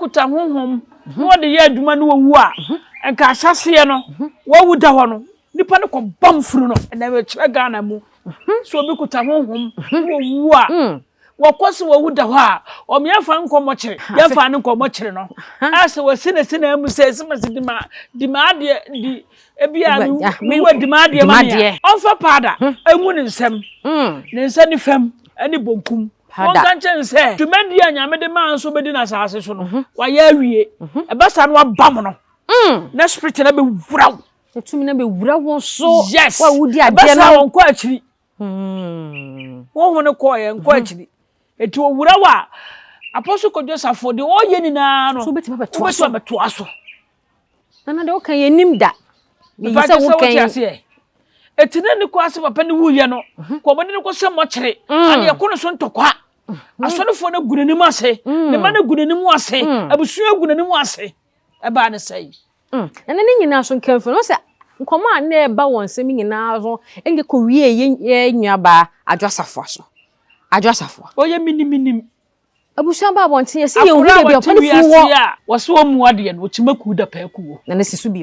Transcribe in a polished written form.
kuta honhom no de ye adwuma no wu a enka ahyase no wo wu da ho no nipa no ko bam furu no na we kire Ghana mu so obi kuta honhom wo wu a wakoso wo wu da ho a o me yafa nkomo kire yafa ne nkomo kire no ase wo sine amu se semase di ma de di ebia mi wo di ma de ma ne onfa pada enwu ne nsem ne nsa ni fam ani bonkum on kan chen se tumadi anyame de man so bedi na saase so no wa ya awie e basa no abam no na spirit na be wuraw etumi na be wura won so wa wudi ade na won ko akiri won hono ko ye nko akiri eti wo wura wa apostle ko Joseph de o ye ni na no so beti beto aso na de o kan ye nim da ye se wo kan etine ni ko ase papa ni wuye no ko mo ni ko se mo kire ade ye ko no so ntokwa asonefo na gunanim ase ne ma na gunanim ase abusu gunanim ase e ba ne sai na ne nyina so nkamfo no se nkomo a na e ba won se mi nyina so enge ko wie ye nuaba adwasafo so adwasafo oye minim abusu ba bonte ye se ye hu de bi opane fu wo so mu ade no chimaku da pa ku wo na ne sisu bi